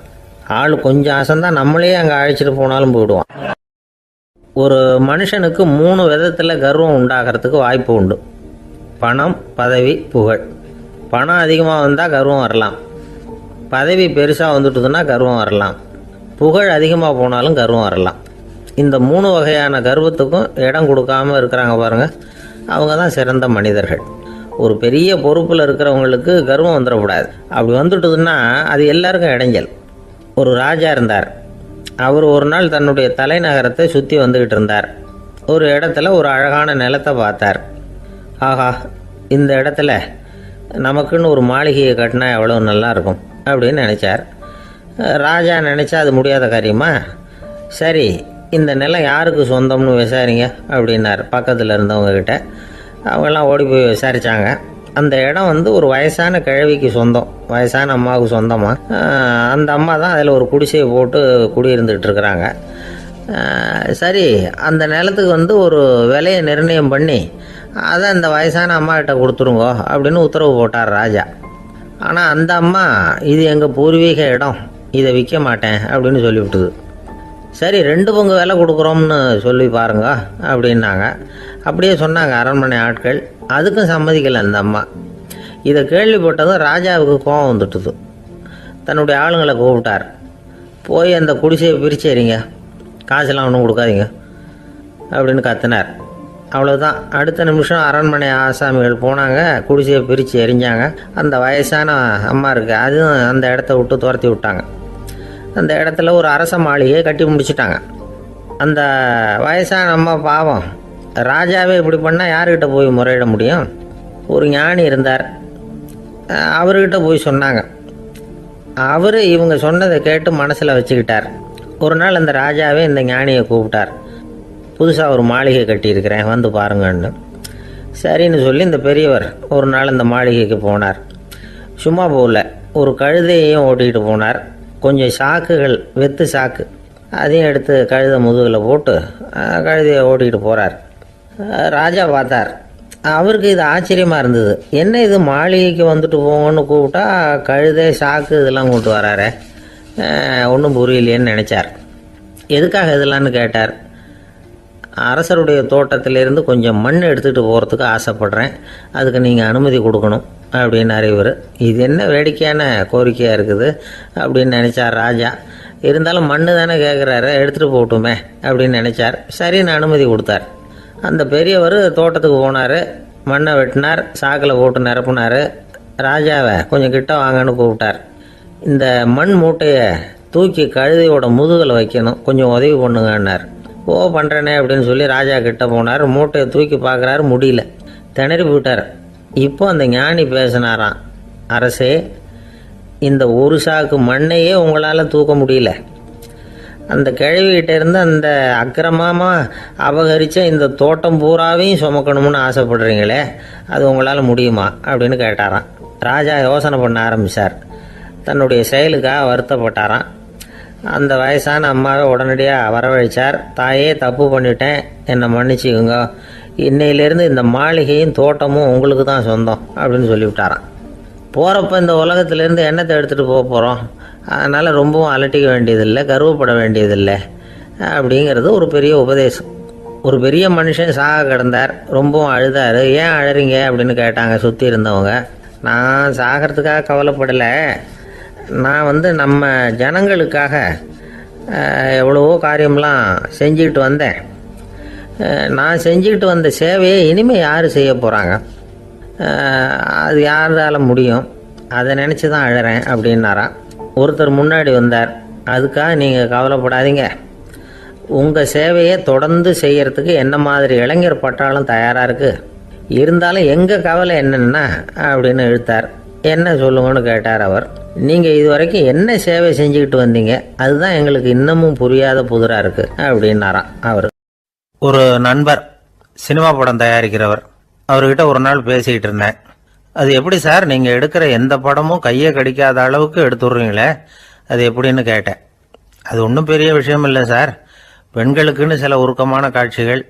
ஆள் கொஞ்சம் ஆசைந்தான், நம்மளே அங்கே அழைச்சிட்டு போனாலும் போயிடுவான். ஒரு மனுஷனுக்கு 3 விதத்தில் கர்வம் உண்டாகிறதுக்கு வாய்ப்பு உண்டு. பணம், பதவி, புகழ். பணம் அதிகமாக வந்தால் கர்வம் வரலாம், பதவி பெருசாக வந்துட்டுதுன்னா கர்வம் வரலாம், புகழ் அதிகமாக போனாலும் கர்வம் வரலாம். இந்த 3 வகையான கர்வத்துக்கும் இடம் கொடுக்காம இருக்கிறாங்க பாருங்க, அவங்க தான் சிறந்த மனிதர்கள். ஒரு பெரிய பொறுப்பில் இருக்கிறவங்களுக்கு கர்வம் வந்துடக்கூடாது. அப்படி வந்துட்டுதுன்னா அது எல்லாருக்கும் இடைஞ்சல். ஒரு ராஜா இருந்தார். அவர் ஒரு நாள் தன்னுடைய தலைநகரத்தை சுற்றி வந்துக்கிட்டு இருந்தார். ஒரு இடத்துல ஒரு அழகான நிலத்தை பார்த்தார். ஆஹா, இந்த இடத்துல நமக்குன்னு ஒரு மாளிகையை கட்டினா எவ்வளோ நல்லா இருக்கும் அப்படின்னு நினச்சார். ராஜா நினச்சா அது முடியாத காரியமா? சரி, இந்த நிலம் யாருக்கு சொந்தம்னு விசாரிங்க அப்படின்னார் பக்கத்தில் இருந்தவங்கக்கிட்ட. அவங்கெல்லாம் ஓடி போய் விசாரித்தாங்க. அந்த இடம் ஒரு வயசான கிழவிக்கு சொந்தம், வயசான அம்மாவுக்கு சொந்தமாக. அந்த அம்மா தான் அதில் ஒரு குடிசையை போட்டு குடியிருந்துகிட்டு இருக்கிறாங்க. சரி, அந்த நிலத்துக்கு ஒரு விலையை நிர்ணயம் பண்ணி அதை அந்த வயசான அம்மாக்கிட்ட கொடுத்துருங்கோ அப்படின்னு உத்தரவு போட்டார் ராஜா. ஆனால் அந்த அம்மா இது எங்கள் பூர்வீக இடம், இதை விற்க மாட்டேன் அப்படின்னு சொல்லிவிட்டுது. சரி, 2 பங்கு விலை கொடுக்குறோம்னு சொல்லி பாருங்க அப்படின்னாங்க. அப்படியே சொன்னாங்க அரண்மனை ஆட்கள். அதுக்கும் சம்மதிக்கலை அந்த அம்மா. இதை கேள்விப்பட்டதும் ராஜாவுக்கு கோபம் வந்துட்டுது. தன்னுடைய ஆளுங்களை கூப்பிட்டார். போய் அந்த குடிசையை பிரித்து எறிங்க, காசெல்லாம் ஒன்றும் கொடுக்காதீங்க அப்படின்னு கத்தினார். அவ்வளோதான். அடுத்த நிமிஷம் அரண்மனை ஆசாமிகள் போனாங்க, குடிசையை பிரித்து எரிஞ்சாங்க. அந்த வயசான அம்மா இருக்குது, அதுவும் அந்த இடத்த விட்டு துரத்தி விட்டாங்க. அந்த இடத்துல ஒரு அரச மாளிகையை கட்டி முடிச்சிட்டாங்க. அந்த வயசான அம்மா பாவம், ராஜாவே இப்படி பண்ணால் யார்கிட்ட போய் முறையிட முடியும்? ஒரு ஞானி இருந்தார், அவர்கிட்ட போய் சொன்னாங்க. அவர் இவங்க சொன்னதை கேட்டு மனசில் வச்சுக்கிட்டார். ஒரு நாள் அந்த ராஜாவே இந்த ஞானியை கூப்பிட்டார். புதுசாக ஒரு மாளிகை கட்டியிருக்கிறேன், வந்து பாருங்கன்னு. சரின்னு சொல்லி இந்த பெரியவர் ஒரு நாள் இந்த மாளிகைக்கு போனார். சும்மா போகல, ஒரு கழுதையையும் ஓட்டிகிட்டு போனார். கொஞ்சம் சாக்குகள், வெத்து சாக்கு, அதையும் எடுத்து கழுதை முதுகில் போட்டு கழுதையை ஓட்டிகிட்டு போகிறார். ராஜா பார்த்தார். அவருக்கு இது ஆச்சரியமாக இருந்தது. என்ன இது, மாளிகைக்கு வந்துட்டு போங்கன்னு கூப்பிட்டா கழுதை சாக்கு இதெல்லாம் கொண்டு வராரு, ஒன்றும் புரியலையேன்னு நினச்சார். எதுக்காக இதெல்லாம்னு கேட்டார். அரசருடைய தோட்டத்திலேருந்து கொஞ்சம் மண் எடுத்துகிட்டு போகிறதுக்கு ஆசைப்பட்றேன், அதுக்கு நீங்கள் அனுமதி கொடுக்கணும் அப்படின்னாரு இவர். இது என்ன வேடிக்கையான கோரிக்கையாக இருக்குது அப்படின்னு நினச்சார் ராஜா. இருந்தாலும் மண் தானே கேட்குறாரு, எடுத்துகிட்டு போகட்டுமே அப்படின்னு நினச்சார். சரின்னு அனுமதி கொடுத்தார். அந்த பெரியவர் தோட்டத்துக்கு போனார், மண்ணை வெட்டினார், சாக்கில் போட்டு நிரப்புனார். ராஜாவை கொஞ்சம் கிட்ட வாங்கன்னு கூப்பிட்டார். இந்த மண் மூட்டையை தூக்கி கழுதையோட முதுகில் வைக்கணும், கொஞ்சம் உதவி பண்ணுங்கன்னார். ஓ, பண்ணுறேனே அப்படின்னு சொல்லி ராஜா கிட்ட போனார். மூட்டையை தூக்கி பார்க்குறாரு, முடியல, திணறி போயிட்டார். இப்போ அந்த ஞானி பேசினாராம். அரசே, இந்த ஒரு சாக்கு மண்ணையே உங்களால் தூக்க முடியல, அந்த கிழவிகிட்ட இருந்து அந்த அக்கிரமமாக அபகரித்த இந்த தோட்டம் பூராவையும் சுமக்கணும்னு ஆசைப்படுறீங்களே, அது உங்களால் முடியுமா அப்படின்னு கேட்டாராம். ராஜா யோசனை பண்ண ஆரம்பித்தார். தன்னுடைய செயலுக்காக வருத்தப்பட்டாராம். அந்த வயசான அம்மாவை உடனடியாக வரவழைச்சார். தாயே, தப்பு பண்ணிட்டேன், என்னை மன்னிச்சுக்குங்க, இன்னையிலேருந்து இந்த மாளிகையும் தோட்டமும் உங்களுக்கு தான் சொந்தம் அப்படின்னு சொல்லிவிட்டாராம். போகிறப்ப இந்த உலகத்திலேருந்து எண்ணத்தை எடுத்துகிட்டு போக போகிறோம், அதனால் ரொம்பவும் அலட்டிக்க வேண்டியதில்லை, கர்வப்பட வேண்டியதில்லை அப்படிங்கிறது ஒரு பெரிய உபதேசம். ஒரு பெரிய மனுஷன் சாக கிடந்தார், ரொம்பவும் அழுதார். ஏன் அழறீங்க அப்படின்னு கேட்டாங்க சுற்றி இருந்தவங்க. நான் சாகிறதுக்காக கவலைப்படலை, நான் நம்ம ஜனங்களுக்காக எவ்வளவோ காரியம்லாம் செஞ்சுக்கிட்டு வந்தேன். நான் செஞ்சுக்கிட்டு வந்த சேவையை இனிமேல் யார் செய்ய போகிறாங்க, அது யாரால முடியும், அதை நினச்சி தான் அழறேன் அப்படின்னாராம். ஒருத்தர் முன்னாடி வந்தார். அதுக்காக நீங்கள் கவலைப்படாதீங்க, உங்கள் சேவையை தொடர்ந்து செய்கிறதுக்கு என்ன மாதிரி இளைஞர் பட்டாளம் தயாராக இருக்குது, இருந்தாலும் எங்கள் கவலை என்னென்னா அப்படின்னு இழுத்தார். என்ன சொல்லுங்கன்னு கேட்டார் அவர். நீங்கள் இது வரைக்கும் என்ன சேவை செஞ்சுக்கிட்டு வந்தீங்க, அதுதான் எங்களுக்கு இன்னமும் புரியாத புதிராக இருக்குது அப்படின்னாராம் அவர். ஒரு நண்பர், சினிமா படம் தயாரிக்கிறவர், அவர்கிட்ட ஒரு நாள் பேசிக்கிட்டு இருந்தேன். அது எப்படி சார், நீங்கள் எடுக்கிற எந்த படமும் கையை கடிக்காத அளவுக்கு எடுத்துடுறீங்களே, அது எப்படின்னு கேட்டேன். அது ஒன்றும் பெரிய விஷயம் இல்லை சார், பெண்களுக்குன்னு சில உருக்கமான காட்சிகள்,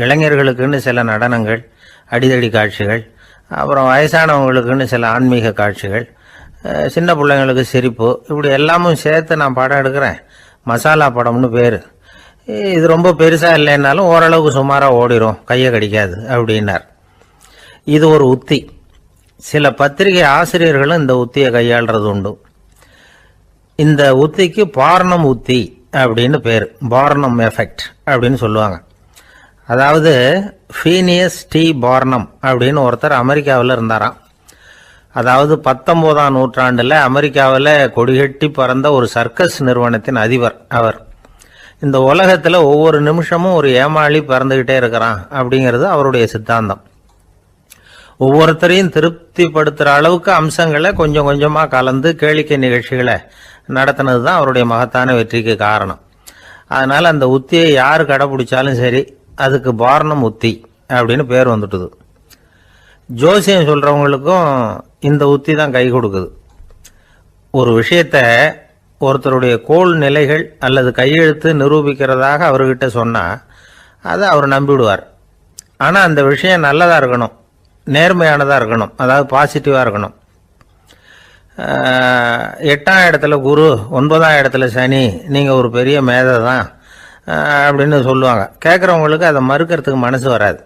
இளைஞர்களுக்குன்னு சில நடனங்கள், அடிதடி காட்சிகள், அப்புறம் வயசானவங்களுக்குன்னு சில ஆன்மீக காட்சிகள், சின்ன பிள்ளைங்களுக்கு சிரிப்பு, இப்படி எல்லாமும் சேர்த்து நான் படம் எடுக்கிறேன். மசாலா படம்னு பேர். இது ரொம்ப பெருசாக இல்லைன்னாலும் ஓரளவுக்கு சுமாராக ஓடிடும், கையை கடிக்காது அப்படின்னார். இது ஒரு உத்தி. சில பத்திரிகை ஆசிரியர்களும் இந்த உத்தியை கையாளுறது உண்டு. இந்த உத்திக்கு பார்னம் உத்தி அப்படின்னு பேர். பார்னம் எஃபெக்ட் அப்படின்னு சொல்லுவாங்க. அதாவது ஃபீனியஸ் டி பார்னம் அப்படின்னு ஒருத்தர் அமெரிக்காவில் இருந்தாராம். அதாவது 19ஆம் நூற்றாண்டில் அமெரிக்காவில் கொடிகட்டி பறந்த ஒரு சர்க்கஸ் நிறுவனத்தின் அதிபர் அவர். இந்த உலகத்தில் ஒவ்வொரு நிமிஷமும் ஒரு ஏமாளி பறந்துக்கிட்டே இருக்கிறான் அப்படிங்கிறது அவருடைய சித்தாந்தம். ஒவ்வொருத்தரையும் திருப்திப்படுத்துகிற அளவுக்கு அம்சங்களை கொஞ்சம் கொஞ்சமாக கலந்து கேளிக்கை நிகழ்ச்சிகளை நடத்தினது தான் அவருடைய மகத்தான வெற்றிக்கு காரணம். அதனால் அந்த உத்தியை யார் கடைப்பிடிச்சாலும் சரி, அதுக்கு பார்னம் உத்தி அப்படின்னு பேர் வந்துட்டுது. ஜோசியம் சொல்கிறவங்களுக்கும் இந்த உத்தி தான் கை கொடுக்குது. ஒரு விஷயத்தை ஒருத்தருடைய கோள் நிலைகள் அல்லது கையெழுத்து நிரூபிக்கிறதாக அவர்கிட்ட சொன்னால் அதை அவர் நம்பிவிடுவார். ஆனால் அந்த விஷயம் நல்லதாக இருக்கணும், நேர்மையானதாக இருக்கணும், அதாவது பாசிட்டிவாக இருக்கணும். 8ஆம் இடத்துல குரு, 9ஆம் இடத்துல சனி, நீங்கள் ஒரு பெரிய மேதை தான் அப்படின்னு சொல்லுவாங்க. கேட்குறவங்களுக்கு அதை மறுக்கிறதுக்கு மனசு வராது.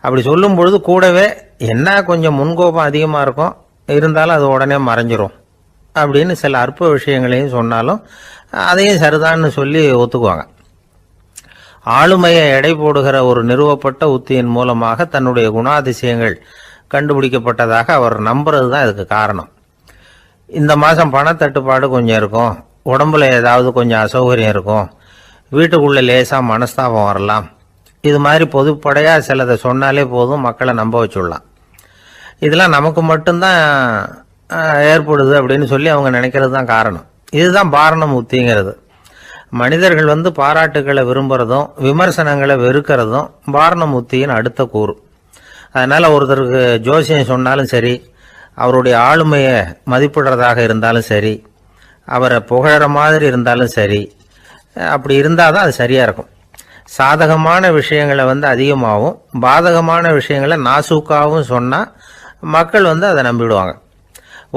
அப்படி சொல்லும் பொழுது கூடவே என்ன கொஞ்சம் முன்கோபம் அதிகமாக இருக்கும், இருந்தாலும் அது உடனே மறைஞ்சிரும் அப்படின்னு சில அற்ப விஷயங்களையும் சொன்னாலும் அதையும் சரிதான்னு சொல்லி ஒத்துக்குவாங்க. ஆளுமையை எடை போடுகிற ஒரு நிறுவப்பட்ட உத்தியின் மூலமாக தன்னுடைய குணாதிசயங்கள் கண்டுபிடிக்கப்பட்டதாக அவர் நம்புறது தான் இதுக்கு காரணம். இந்த மாதம் பணத்தட்டுப்பாடு கொஞ்சம் இருக்கும், உடம்புல ஏதாவது கொஞ்சம் அசௌகரியம் இருக்கும், வீட்டுக்குள்ளே லேசாக மனஸ்தாபம் வரலாம். இது மாதிரி பொதுப்படையாக சிலதை சொன்னாலே போதும், மக்களை நம்ப வச்சுடலாம். இதெல்லாம் நமக்கு மட்டும்தான் ஏற்படுது அப்படின்னு சொல்லி அவங்க நினைக்கிறது தான் காரணம். இதுதான் பார்னம் உத்திங்கிறது. மனிதர்கள் பாராட்டுகளை விரும்புகிறதும் விமர்சனங்களை வெறுக்கிறதும் பார்னம் உத்தியின் அடுத்த கூறு. அதனால் ஒருத்தருக்கு ஜோசியம் சொன்னாலும் சரி, அவருடைய ஆளுமையை மதிப்பிடுறதாக இருந்தாலும் சரி, அவரை புகழற மாதிரி இருந்தாலும் சரி, அப்படி இருந்தால் தான் அது சரியாக இருக்கும். சாதகமான விஷயங்களை அதிகமாகவும் பாதகமான விஷயங்களை நாசூக்காகவும் சொன்னால் மக்கள் அதை நம்பிடுவாங்க.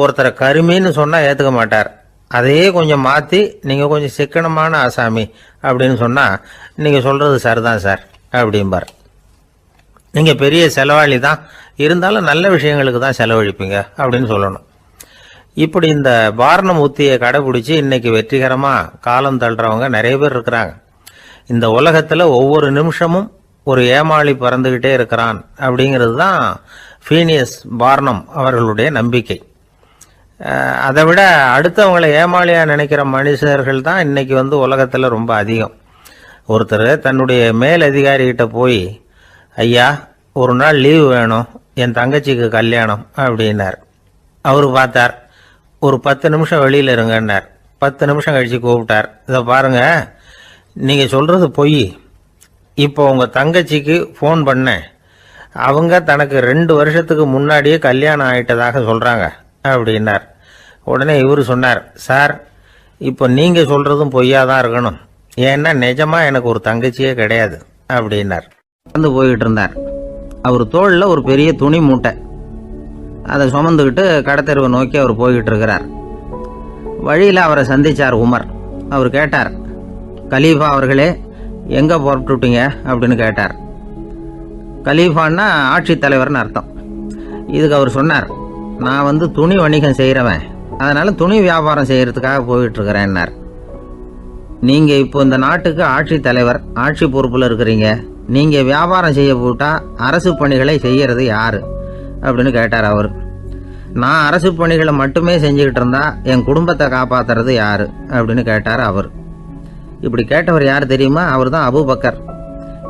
ஒருத்தரை கருமின்னு சொன்னால் ஏற்றுக்க மாட்டார். அதையே கொஞ்சம் மாற்றி நீங்கள் கொஞ்சம் சிக்கனமான ஆசாமி அப்படின்னு சொன்னால் நீங்கள் சொல்கிறது சரிதான் சார் அப்படிம்பார். நீங்கள் பெரிய செலவாளி தான், இருந்தாலும் நல்ல விஷயங்களுக்கு தான் செலவழிப்பீங்க அப்படின்னு சொல்லணும். இப்படி இந்த பார்னம் உத்தியை கடைபிடிச்சி இன்னைக்கு வெற்றிகரமாக காலம் தள்ளுறவங்க நிறைய பேர் இருக்கிறாங்க. இந்த உலகத்தில் ஒவ்வொரு நிமிஷமும் ஒரு ஏமாளி பறந்துக்கிட்டே இருக்கிறான் அப்படிங்கிறது தான் ஃபீனியஸ் பார்னம் அவர்களுடைய நம்பிக்கை. அதை விட அடுத்தவங்களை ஏமாளியாக நினைக்கிற மனுஷர்கள் தான் இன்னைக்கு உலகத்தில் ரொம்ப அதிகம். ஒருத்தர் தன்னுடைய மேல் அதிகாரிகிட்ட போய், ஐயா ஒரு நாள் லீவு வேணும், என் தங்கச்சிக்கு கல்யாணம் அப்படின்னார். அவர் பார்த்தார், ஒரு 10 நிமிஷம் வெளியில் இருங்கன்னார். 10 நிமிஷம் கழித்து கூப்பிட்டார். இதை பாருங்க, நீங்கள் சொல்கிறது பொய். இப்போ உங்கள் தங்கச்சிக்கு ஃபோன் பண்ணேன், அவங்க தனக்கு 2 வருஷத்துக்கு முன்னாடியே கல்யாணம் ஆகிட்டதாக சொல்கிறாங்க அப்படின்னார். உடனே இவர் சொன்னார், சார் இப்போ நீங்கள் சொல்கிறதும் பொய்யா தான் இருக்கணும், ஏன்னா நிஜமாக எனக்கு ஒரு தங்கச்சியே கிடையாது அப்படின்னார். போய்கிட்டு இருந்தார். அவர் தோளில் ஒரு பெரிய துணி மூட்டை, அதை சுமந்துக்கிட்டு கடத்தெருவை நோக்கி அவர் போய்கிட்டு இருக்கிறார். வழியில் அவரை சந்தித்தார் உமர். அவர் கேட்டார், கலீஃபா அவர்களே எங்கே புறப்பட்டுட்டீங்க அப்படின்னு கேட்டார். கலீஃபான்னா ஆட்சித்தலைவர்னு அர்த்தம். இதுக்கு அவர் சொன்னார், நான் துணி வணிகம் செய்கிறவன், அதனால் துணி வியாபாரம் செய்கிறதுக்காக போயிட்டுருக்கிறேன்னார். நீங்கள் இப்போ இந்த நாட்டுக்கு ஆட்சித்தலைவர், ஆட்சி பொறுப்பில் இருக்கிறீங்க, நீங்கள் வியாபாரம் செய்ய போட்டால் அரசு பணிகளை செய்கிறது யார் அப்படின்னு கேட்டார் அவர். நான் அரசு பணிகளை மட்டுமே செஞ்சுக்கிட்டு இருந்தா என் குடும்பத்தை காப்பாற்றுறது யார் அப்படின்னு கேட்டார் அவர். இப்படி கேட்டவர் யார் தெரியுமா? அவர் தான் அபூபக்கர்,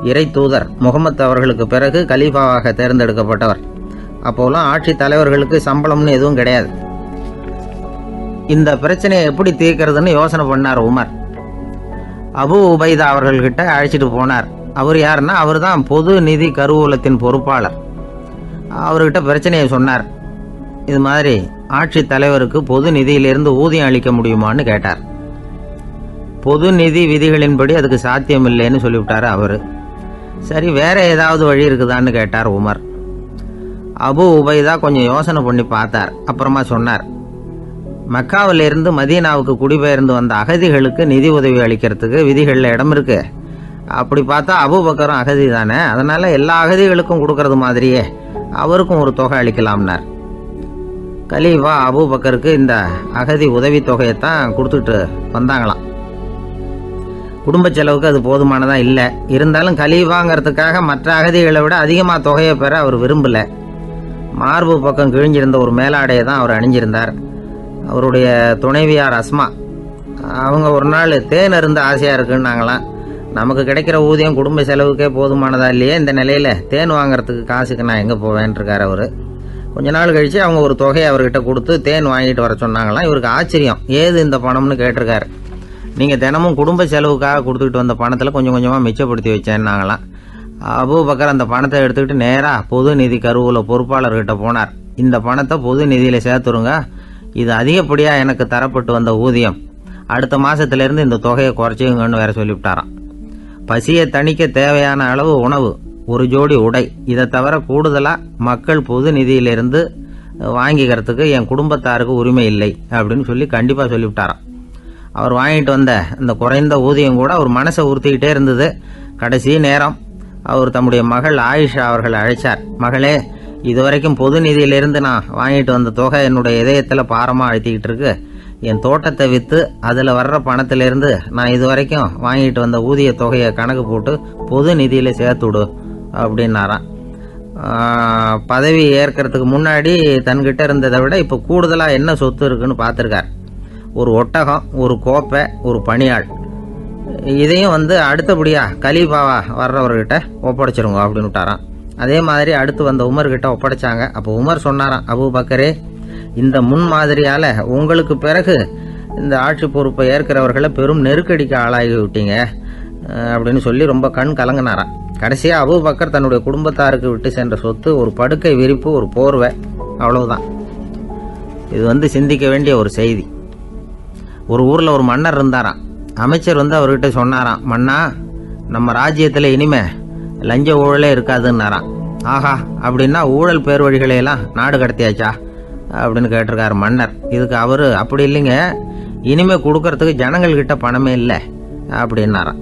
இறை தூதர் முகமது அவர்களுக்கு பிறகு கலீஃபாவாக தேர்ந்தெடுக்கப்பட்டவர். அப்போலாம் ஆட்சி தலைவர்களுக்கு சம்பளம்னு எதுவும் கிடையாது. இந்த பிரச்சனையை எப்படி தீர்க்கிறதுன்னு யோசனை பண்ணார் உமர். அபு உபைதா அவர்கள்கிட்ட அழைச்சிட்டு போனார். அவர் யாருன்னா, அவர் தான் பொது நிதி கருவூலத்தின் பொறுப்பாளர். அவர்கிட்ட பிரச்சனையை சொன்னார். இது மாதிரி ஆட்சி தலைவருக்கு பொது நிதியிலிருந்து ஊதியம் அளிக்க முடியுமான்னு கேட்டார். பொது நிதி விதிகளின்படி அதுக்கு சாத்தியம் இல்லைன்னு சொல்லிவிட்டார் அவர். சரி, வேற ஏதாவது வழி இருக்குதான்னு கேட்டார் உமர். அபு உபைதா கொஞ்சம் யோசனை பண்ணி பார்த்தார். அப்புறமா சொன்னார், மக்காவிலிருந்து மதீனாவுக்கு குடிபெயர்ந்து வந்த அகதிகளுக்கு நிதி உதவி அளிக்கிறதுக்கு விதிகளில் இடம் இருக்கு. அப்படி பார்த்தா அபூபக்கரும் அகதி தானே, அதனால எல்லா அகதிகளுக்கும் கொடுக்கறது மாதிரியே அவருக்கும் ஒரு தொகை அளிக்கலாம்னார். கலீஃபா அபூபக்கருக்கு இந்த அகதி உதவி தொகையைத்தான் கொடுத்துட்டு வந்தாங்களாம். குடும்ப செலவுக்கு அது போதுமானதா இல்லை. இருந்தாலும் கலீஃபாங்கிறதுக்காக மற்ற அகதிகளை விட அதிகமாக தொகையை பெற அவர் விரும்பலை. மார்பு பக்கம் கிழிஞ்சிருந்த ஒரு மேலாடையை தான் அவர் அணிஞ்சிருந்தார். அவருடைய துணைவியார் அஸ்மா அவங்க ஒரு நாள் தேன் அருந்த ஆசையாக இருக்குன்னாங்களாம். நமக்கு கிடைக்கிற ஊதியம் குடும்ப செலவுக்கே போதுமானதா இல்லையே, இந்த நிலையில் தேன் வாங்குறதுக்கு காசுக்கு நான் எங்கே போவேன்ருக்கார் அவர். கொஞ்ச நாள் கழித்து அவங்க ஒரு தொகையை அவர்கிட்ட கொடுத்து தேன் வாங்கிட்டு வர சொன்னாங்களாம். இவருக்கு ஆச்சரியம், ஏது இந்த பணம்னு கேட்டிருக்காரு. நீங்கள் தினமும் குடும்ப செலவுக்காக கொடுத்துக்கிட்டு வந்த பணத்தில் கொஞ்சம் கொஞ்சமாக மிச்சப்படுத்தி வச்சேன்னாங்களாம். அபூபக்கர் அந்த பணத்தை எடுத்துக்கிட்டு நேராக பொது நிதி கருவூல பொறுப்பாளர்கிட்ட போனார். இந்த பணத்தை பொது நிதியில் சேர்த்துருங்க, இது அதிகப்படியாக எனக்கு தரப்பட்டு வந்த ஊதியம், அடுத்த மாதத்துலேருந்து இந்த தொகையை குறைச்சிங்கன்னு வேற சொல்லிவிட்டாராம். பசியை தணிக்க தேவையான அளவு உணவு, ஒரு ஜோடி உடை, இதை தவிர கூடுதலாக மக்கள் பொது நிதியிலிருந்து வாங்கிக்கிறதுக்கு என் குடும்பத்தாருக்கு உரிமை இல்லை அப்படின்னு சொல்லி கண்டிப்பாக சொல்லிவிட்டாராம். அவர் வாங்கிட்டு வந்த இந்த குறைந்த ஊதியம் கூட அவர் மனசை உறுத்திக்கிட்டே இருந்தது. கடைசி நேரம் அவர் தம்முடைய மகள் ஆயிஷா அவர்களை அழைச்சார். மகளே, இதுவரைக்கும் பொது நிதியிலிருந்து நான் வாங்கிட்டு வந்த தொகை என்னுடைய இதயத்தில் பாரமாக அழுத்திக்கிட்டு இருக்கு. என் தோட்டத்தை விற்று அதில் வர்ற பணத்திலிருந்து நான் இதுவரைக்கும் வாங்கிட்டு வந்த ஊதிய தொகையை கணக்கு போட்டு பொது நிதியில் சேர்த்துடு அப்படின்னாராம். பதவி ஏற்கிறதுக்கு முன்னாடி தன்கிட்ட இருந்ததை விட இப்போ கூடுதலாக என்ன சொத்து இருக்குன்னு பார்த்துருக்கார். ஒரு ஒட்டகம், ஒரு கோப்பை, ஒரு பணியாள், இதையும் அடுத்தபடியாக கலீஃபாவா வர்றவர்கிட்ட ஒப்படைச்சிருங்க அப்படின்னு விட்டாராம். அதே மாதிரி அடுத்து வந்த உமர்கிட்ட ஒப்படைச்சாங்க. அப்போ உமர் சொன்னாராம், அபூபக்கரே, இந்த முன்மாதிரியால் உங்களுக்கு பிறகு இந்த ஆட்சி பொறுப்பை ஏற்கிறவர்களை பெரும் நெருக்கடிக்கு ஆளாகி விட்டீங்க அப்படின்னு சொல்லி ரொம்ப கண் கலங்கினாராம். கடைசியாக அபூபக்கர் தன்னுடைய குடும்பத்தாருக்கு விட்டு சென்ற சொத்து ஒரு படுக்கை விரிப்பு, ஒரு போர்வை, அவ்வளவுதான். இது சிந்திக்க வேண்டிய ஒரு செய்தி. ஒரு ஊரில் ஒரு மன்னர் இருந்தாராம். அமைச்சர் அவர்கிட்ட சொன்னாராம், மன்னா, நம்ம ராஜ்யத்தில் இனிமே லஞ்ச ஊழலே இருக்காதுன்னாராம். ஆஹா, அப்படின்னா ஊழல் பேர் வழிகளையெல்லாம் நாடு கடத்தியாச்சா அப்படின்னு கேட்டிருக்காரு மன்னர். இதுக்கு அவர், அப்படி இல்லைங்க, இனிமே கொடுக்கறதுக்கு ஜனங்கள்கிட்ட பணமே இல்லை அப்படின்னாராம்.